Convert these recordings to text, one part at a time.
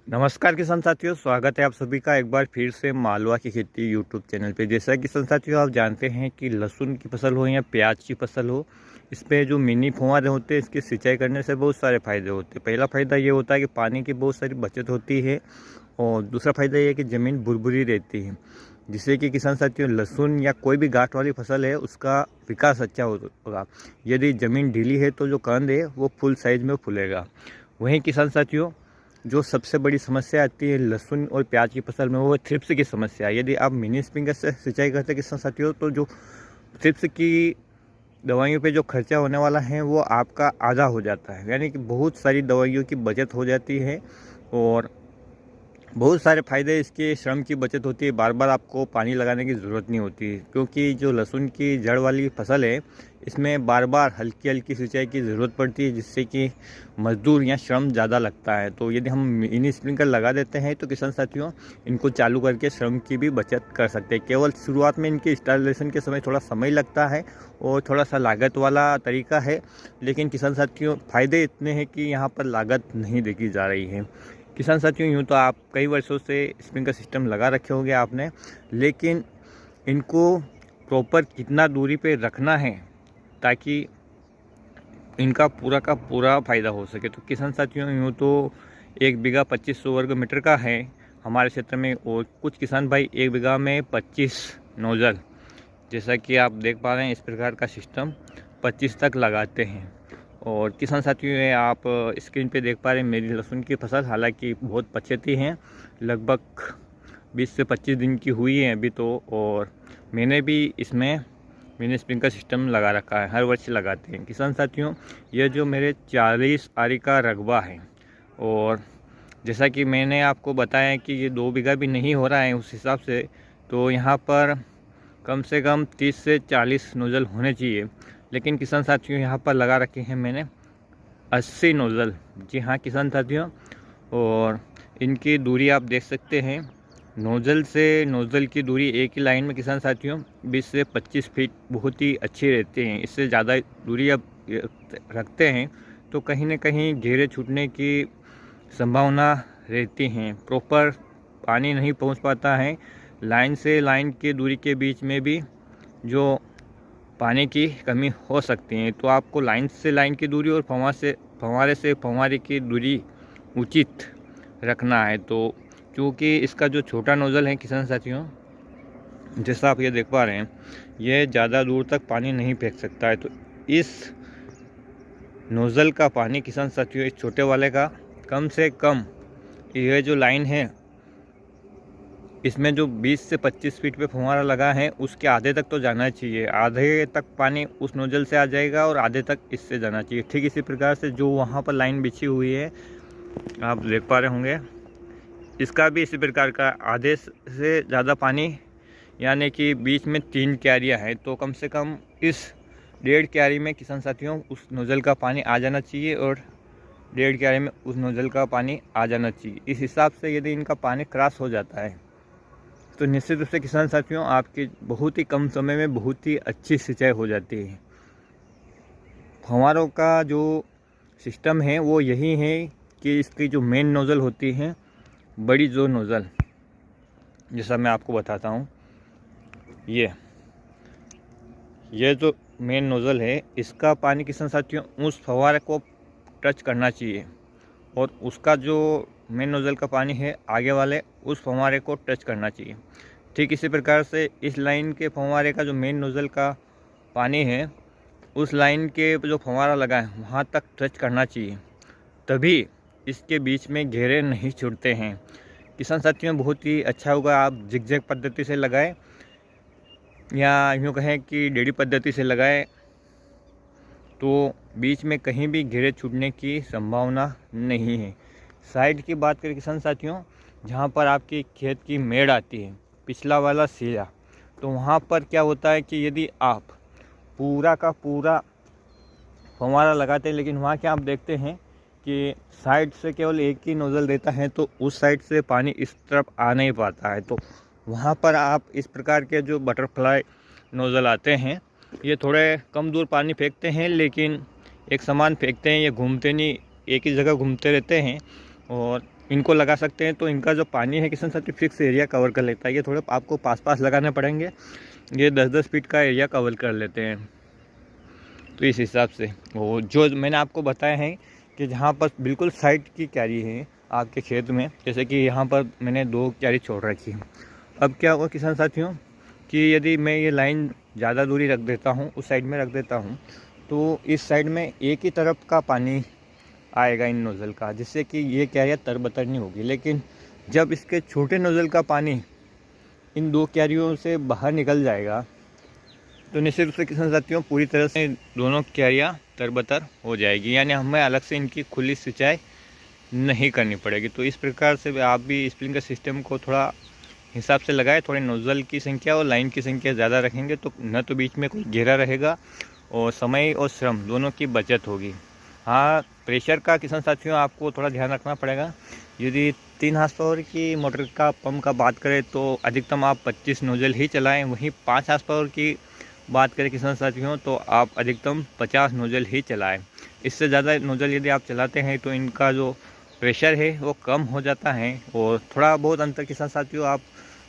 नमस्कार किसान साथियों, स्वागत है आप सभी का एक बार फिर से मालवा की खेती यूट्यूब चैनल पे। जैसा कि किसान साथियों आप जानते हैं कि लहसुन की फसल हो या प्याज की फसल हो, इस पे जो मिनी फुहारे होते हैं इसकी सिंचाई करने से बहुत सारे फ़ायदे होते हैं। पहला फ़ायदा ये होता है कि पानी की बहुत सारी बचत होती है और दूसरा फ़ायदा ये है कि ज़मीन भुरभुरी रहती है, जिससे कि किसान साथियों लहसुन या कोई भी गांठ वाली फसल है उसका विकास अच्छा होगा। यदि ज़मीन ढीली है तो जो कंद है वो फुल साइज़ में फूलेगा। वहीं किसान साथियों जो सबसे बड़ी समस्या आती है लहसुन और प्याज की फसल में, वो है थ्रिप्स की समस्या। यदि आप मिनी स्प्रिंकलर से सिंचाई करते हैं किसान साथियों, तो जो थ्रिप्स की दवाइयों पे जो खर्चा होने वाला है वो आपका आधा हो जाता है, यानी कि बहुत सारी दवाइयों की बचत हो जाती है और बहुत सारे फ़ायदे इसके श्रम की बचत होती है। बार बार आपको पानी लगाने की ज़रूरत नहीं होती, क्योंकि जो लहसुन की जड़ वाली फसल है इसमें बार बार हल्की हल्की सिंचाई की ज़रूरत पड़ती है, जिससे कि मजदूर या श्रम ज़्यादा लगता है। तो यदि हम मिनी स्प्रिंकलर लगा देते हैं तो किसान साथियों इनको चालू करके श्रम की भी बचत कर सकते हैं। केवल शुरुआत में इनके इंस्टॉलेशन के समय थोड़ा समय लगता है और थोड़ा सा लागत वाला तरीका है, लेकिन किसान साथियों फ़ायदे इतने हैं कि यहाँ पर लागत नहीं देखी जा रही है। किसान साथियों यूँ तो आप कई वर्षों से स्प्रिंकलर सिस्टम लगा रखे होंगे आपने, लेकिन इनको प्रॉपर कितना दूरी पे रखना है ताकि इनका पूरा का पूरा फ़ायदा हो सके। तो किसान साथियों यूँ तो 1 बीघा 2500 वर्ग मीटर का है हमारे क्षेत्र में, और कुछ किसान भाई 1 बीघा में 25 नोज़ल, जैसा कि आप देख पा रहे हैं इस प्रकार का सिस्टम 25 तक लगाते हैं। और किसान साथियों ये आप स्क्रीन पे देख पा रहे हैं मेरी लहसुन की फसल, हालांकि बहुत पछेती हैं, लगभग 20 से 25 दिन की हुई है अभी तो। और मैंने भी इसमें मिनी स्प्रिंकलर सिस्टम लगा रखा है, हर वर्ष लगाते हैं। किसान साथियों यह जो मेरे 40 आरी का रकबा है, और जैसा कि मैंने आपको बताया कि ये 2 बीघा भी नहीं हो रहा है उस हिसाब से, तो यहाँ पर कम से कम 30 से 40 नोज़ल होने चाहिए। लेकिन किसान साथियों यहाँ पर लगा रखे हैं मैंने 80 नोज़ल। जी हाँ किसान साथियों, और इनकी दूरी आप देख सकते हैं, नोज़ल से नोज़ल की दूरी एक ही लाइन में किसान साथियों 20 से 25 फीट बहुत ही अच्छी रहती हैं। इससे ज़्यादा दूरी आप रखते हैं तो कहीं ना कहीं घेरे छूटने की संभावना रहती हैं, प्रॉपर पानी नहीं पहुंच पाता है। लाइन से लाइन की दूरी के बीच में भी जो पानी की कमी हो सकती है, तो आपको लाइन से लाइन की दूरी और फव्वारे से फव्वारे की दूरी उचित रखना है। तो क्योंकि इसका जो छोटा नोज़ल है किसान साथियों, जैसा आप ये देख पा रहे हैं, ये ज़्यादा दूर तक पानी नहीं फेंक सकता है। तो इस नोज़ल का पानी किसान साथियों इस छोटे वाले का कम से कम, ये जो लाइन है इसमें जो 20 से 25 फीट पे फुहारा लगा है उसके आधे तक तो जाना चाहिए। आधे तक पानी उस नोजल से आ जाएगा और आधे तक इससे जाना चाहिए। ठीक इसी प्रकार से जो वहाँ पर लाइन बिछी हुई है आप देख पा रहे होंगे, इसका भी इसी प्रकार का आधे से ज़्यादा पानी, यानी कि बीच में 3 क्यारियाँ हैं, तो कम से कम इस 1.5 क्यारी में किसान साथियों उस नोज़ल का पानी आ जाना चाहिए और 1.5 क्यारी में उस नोज़ल का पानी आ जाना चाहिए। इस हिसाब से यदि इनका पानी क्रॉस हो जाता है तो निश्चित रूप से किसान साथियों आपकी बहुत ही कम समय में बहुत ही अच्छी सिंचाई हो जाती है। फव्वारों का जो सिस्टम है वो यही है कि इसकी जो मेन नोज़ल होती है, बड़ी जो नोज़ल, जैसा मैं आपको बताता हूँ, ये जो मेन नोज़ल है इसका पानी किसान साथियों उस फव्वारे को टच करना चाहिए, और उसका जो मेन नोज़ल का पानी है आगे वाले उस फव्वारे को टच करना चाहिए। ठीक इसी प्रकार से इस लाइन के फव्वारे का जो मेन नोज़ल का पानी है उस लाइन के जो फव्वारा लगा है वहाँ तक टच करना चाहिए, तभी इसके बीच में घेरे नहीं छूटते हैं। किसान साथियों बहुत ही अच्छा होगा आप जिगजैग पद्धति से लगाएं या यूँ कहें कि डेढ़ी पद्धति से लगाएं, तो बीच में कहीं भी घेरे छूटने की संभावना नहीं है। साइड की बात करें किसान साथियों, जहाँ पर आपकी खेत की मेड़ आती है, पिछला वाला सिरा, तो वहाँ पर क्या होता है कि यदि आप पूरा का पूरा फव्वारा लगाते हैं, लेकिन वहाँ क्या आप देखते हैं कि साइड से केवल एक ही नोज़ल देता है, तो उस साइड से पानी इस तरफ आ नहीं पाता है। तो वहाँ पर आप इस प्रकार के जो बटरफ्लाई नोज़ल आते हैं, ये थोड़े कम दूर पानी फेंकते हैं, लेकिन एक समान फेंकते हैं, ये घूमते नहीं, एक ही जगह घूमते रहते हैं। और इनको लगा सकते हैं। तो इनका जो पानी है किसान साथी फिक्स एरिया कवर कर लेता है। ये थोड़े आपको पास लगाने पड़ेंगे, ये 10-10 फीट का एरिया कवर कर लेते हैं। तो इस हिसाब से वो जो मैंने आपको बताया है कि जहाँ पर बिल्कुल साइड की क्यारी है आपके खेत में, जैसे कि यहाँ पर मैंने 2 क्यारी छोड़ रखी है। अब क्या हुआ किसान साथियों कि यदि मैं ये लाइन ज़्यादा दूरी रख देता हूँ, उस साइड में रख देता हूँ, तो इस साइड में एक ही तरफ का पानी आएगा इन नोज़ल का, जिससे कि ये क्यारियाँ तरबतर नहीं होगी। लेकिन जब इसके छोटे नोज़ल का पानी इन 2 क्यारियों से बाहर निकल जाएगा, तो निश्चित रूप से किसान साथियों पूरी तरह से दोनों क्यारियाँ तरबतर हो जाएगी, यानी हमें अलग से इनकी खुली सिंचाई नहीं करनी पड़ेगी। तो इस प्रकार से आप भी स्प्रिंकलर सिस्टम को थोड़ा हिसाब से लगाएं। थोड़े नोज़ल की संख्या और लाइन की संख्या ज़्यादा रखेंगे तो न तो बीच में कोई घेरा रहेगा और समय और श्रम दोनों की बचत होगी। हाँ, प्रेशर का किसान साथियों आपको थोड़ा ध्यान रखना पड़ेगा। यदि 3 हार्स पावर की मोटर का पंप का बात करें तो अधिकतम आप 25 नोज़ल ही चलाएँ। वहीं 5 हार्स पावर की बात करें किसान साथियों तो आप अधिकतम 50 नोज़ल ही चलाएं। इससे ज़्यादा नोज़ल यदि आप चलाते हैं तो इनका जो प्रेशर है वो कम हो जाता है। और थोड़ा बहुत अंतर किसान साथियों आप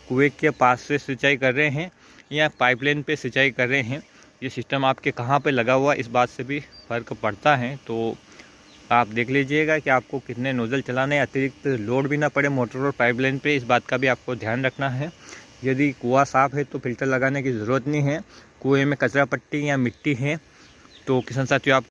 कुएं के पास से सिंचाई कर रहे हैं या पाइपलाइन पे सिंचाई कर रहे हैं, ये सिस्टम आपके कहाँ पे लगा हुआ इस बात से भी फ़र्क पड़ता है। तो आप देख लीजिएगा कि आपको कितने नोज़ल चलाने, अतिरिक्त लोड भी ना पड़े मोटर और पाइपलाइन पे, इस बात का भी आपको ध्यान रखना है। यदि कुआं साफ़ है तो फ़िल्टर लगाने की ज़रूरत नहीं है। कुएं में कचरा पट्टी या मिट्टी है तो किसान साथियों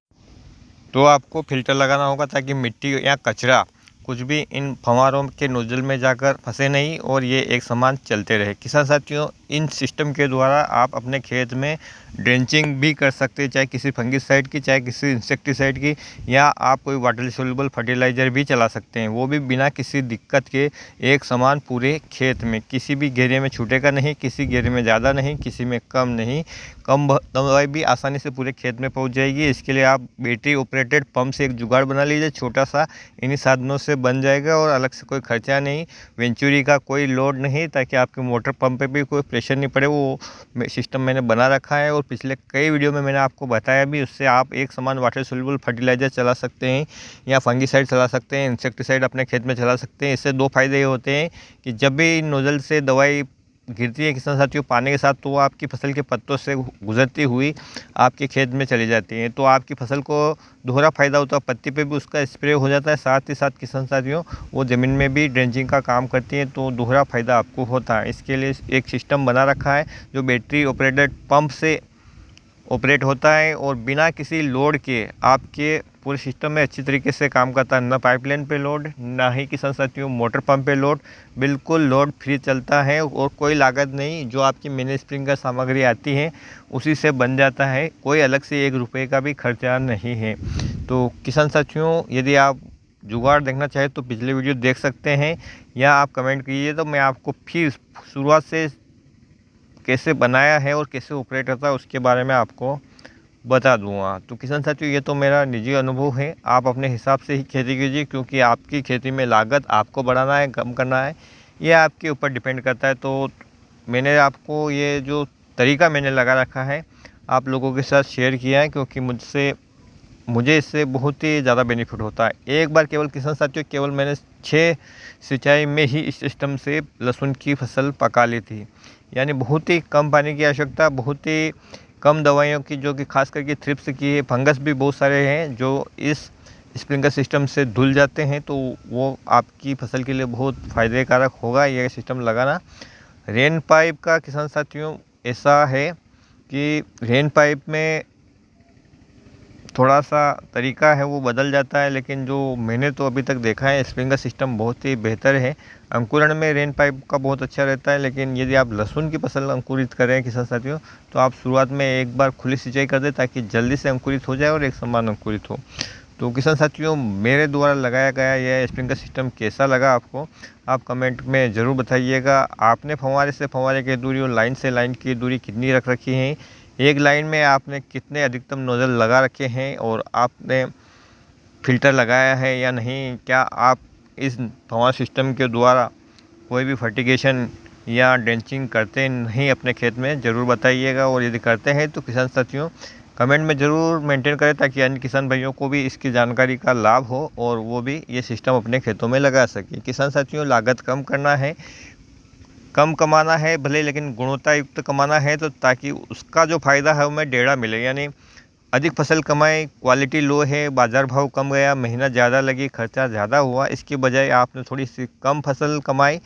आपको फ़िल्टर लगाना होगा, ताकि मिट्टी या कचरा कुछ भी इन फव्वारों के नोज़ल में जाकर फंसे नहीं और ये एक समान चलते रहे। किसान साथियों इन सिस्टम के द्वारा आप अपने खेत में ड्रेंचिंग भी कर सकते हैं, चाहे किसी फंगिसाइड की, चाहे किसी इंसेक्टिसाइड की, या आप कोई वाटर सोल्यूबल फर्टिलाइज़र भी चला सकते हैं, वो भी बिना किसी दिक्कत के एक समान पूरे खेत में। किसी भी घेरे में छूटेगा नहीं, किसी घेरे में ज़्यादा नहीं, किसी में कम नहीं। कम दवाई भी आसानी से पूरे खेत में पहुंच जाएगी। इसके लिए आप बैटरी ऑपरेटेड पंप से एक जुगाड़ बना लीजिए, छोटा सा, इन्हीं साधनों से बन जाएगा और अलग से कोई खर्चा नहीं, वेंचुरी का कोई लोड नहीं, ताकि आपके मोटर पंप पे भी कोई प्रेशर नहीं पड़े। वो सिस्टम मैंने बना रखा है और पिछले कई वीडियो में मैंने आपको बताया भी। उससे आप एक समान वाटर सोल्यूबल फर्टिलाइज़र चला सकते हैं या फंगिसाइड चला सकते हैं, इंसेक्टिसाइड अपने खेत में चला सकते हैं। इससे 2 फायदे ये होते हैं कि जब भी नोज़ल से दवाई गिरती है किसान साथियों पानी के साथ, तो वो आपकी फसल के पत्तों से गुजरती हुई आपके खेत में चली जाती है, तो आपकी फसल को दोहरा फ़ायदा होता है। पत्ती पे भी उसका स्प्रे हो जाता है, साथ ही साथ किसान साथियों वो ज़मीन में भी ड्रेंचिंग का काम करती है, तो दोहरा फ़ायदा आपको होता है। इसके लिए एक सिस्टम बना रखा है जो बैटरी ऑपरेटेड पंप से ऑपरेट होता है और बिना किसी लोड के आपके पूरे सिस्टम में अच्छी तरीके से काम करता है। ना पाइपलाइन पे लोड, ना ही किसान साथियों मोटर पंप पे लोड, बिल्कुल लोड फ्री चलता है और कोई लागत नहीं। जो आपकी मिनी स्प्रिंकलर सामग्री आती है उसी से बन जाता है, कोई अलग से 1 रुपये का भी खर्चा नहीं है। तो किसान साथियों यदि आप जुगाड़ देखना चाहें तो पिछले वीडियो देख सकते हैं या आप कमेंट कीजिए, तो मैं आपको फिर शुरुआत से कैसे बनाया है और कैसे ऑपरेट करता है उसके बारे में आपको बता दूंगा। तो किसान साथियों ये तो मेरा निजी अनुभव है, आप अपने हिसाब से ही खेती कीजिए, क्योंकि आपकी खेती में लागत आपको बढ़ाना है कम करना है ये आपके ऊपर डिपेंड करता है। तो मैंने आपको ये जो तरीका मैंने लगा रखा है आप लोगों के साथ शेयर किया है, क्योंकि मुझे इससे बहुत ही ज़्यादा बेनिफिट होता है। एक बार केवल किसान साथियों केवल मैंने 6 सिंचाई में ही इस सिस्टम से लहसुन की फसल पका ली थी, यानी बहुत ही कम पानी की आवश्यकता, बहुत ही कम दवाइयों की, जो कि खास करके थ्रिप्स की है, फंगस भी बहुत सारे हैं जो इस स्प्रिंकलर सिस्टम से धुल जाते हैं, तो वो आपकी फसल के लिए बहुत फ़ायदे कारक होगा ये सिस्टम लगाना। रेन पाइप का किसान साथियों ऐसा है कि रेन पाइप में थोड़ा सा तरीका है वो बदल जाता है, लेकिन जो मैंने तो अभी तक देखा है स्प्रिंकलर सिस्टम बहुत ही बेहतर है। अंकुरण में रेन पाइप का बहुत अच्छा रहता है, लेकिन यदि आप लहसुन की फसल अंकुरित कर रहे हैं किसान साथियों तो आप शुरुआत में एक बार खुली सिंचाई कर दें, ताकि जल्दी से अंकुरित हो जाए और एक समान अंकुरित हो। तो किसान साथियों मेरे द्वारा लगाया गया यह स्प्रिंकलर सिस्टम कैसा लगा आपको, आप कमेंट में ज़रूर बताइएगा। आपने फव्वारे से फव्वारे की दूरी और लाइन से लाइन की दूरी कितनी रख रखी है, एक लाइन में आपने कितने अधिकतम नोज़ल लगा रखे हैं, और आपने फ़िल्टर लगाया है या नहीं, क्या आप इस फव्वारा सिस्टम के द्वारा कोई भी फर्टिगेशन या ड्रेंचिंग करते नहीं अपने खेत में, ज़रूर बताइएगा। और यदि करते हैं तो किसान साथियों कमेंट में ज़रूर मेंटेन करें ताकि अन्य किसान भाइयों को भी इसकी जानकारी का लाभ हो और वो भी ये सिस्टम अपने खेतों में लगा सके। किसान साथियों, लागत कम करना है, कम कमाना है भले, लेकिन गुणवत्ता युक्त कमाना है, तो ताकि उसका जो फ़ायदा है हमें डेढ़ा मिले। यानी अधिक फसल कमाएं, क्वालिटी लो है, बाज़ार भाव कम गया, मेहनत ज़्यादा लगी, खर्चा ज़्यादा हुआ, इसके बजाय आपने थोड़ी सी कम फसल कमाई,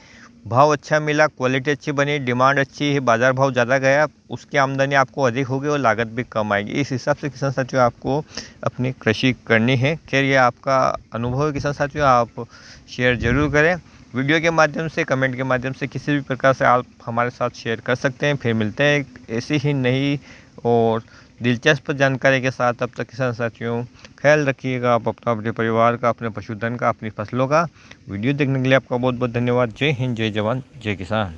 भाव अच्छा मिला, क्वालिटी अच्छी बनी, डिमांड अच्छी है, बाज़ार भाव ज़्यादा गया, उसकी आमदनी आपको अधिक होगी और लागत भी कम आएगी। इस हिसाब से किसान साथियों आपको अपनी कृषि करनी है। खैर, ये आपका अनुभव है किसान साथियों, आप शेयर ज़रूर करें। वीडियो के माध्यम से, कमेंट के माध्यम से, किसी भी प्रकार से आप हमारे साथ शेयर कर सकते हैं। फिर मिलते हैं ऐसी ही नई और दिलचस्प जानकारी के साथ। तब तक किसान साथियों, ख्याल रखिएगा आप अपना, अपने परिवार का, अपने पशुधन का, अपनी फसलों का। वीडियो देखने के लिए आपका बहुत बहुत धन्यवाद। जय हिंद, जय जवान, जय किसान।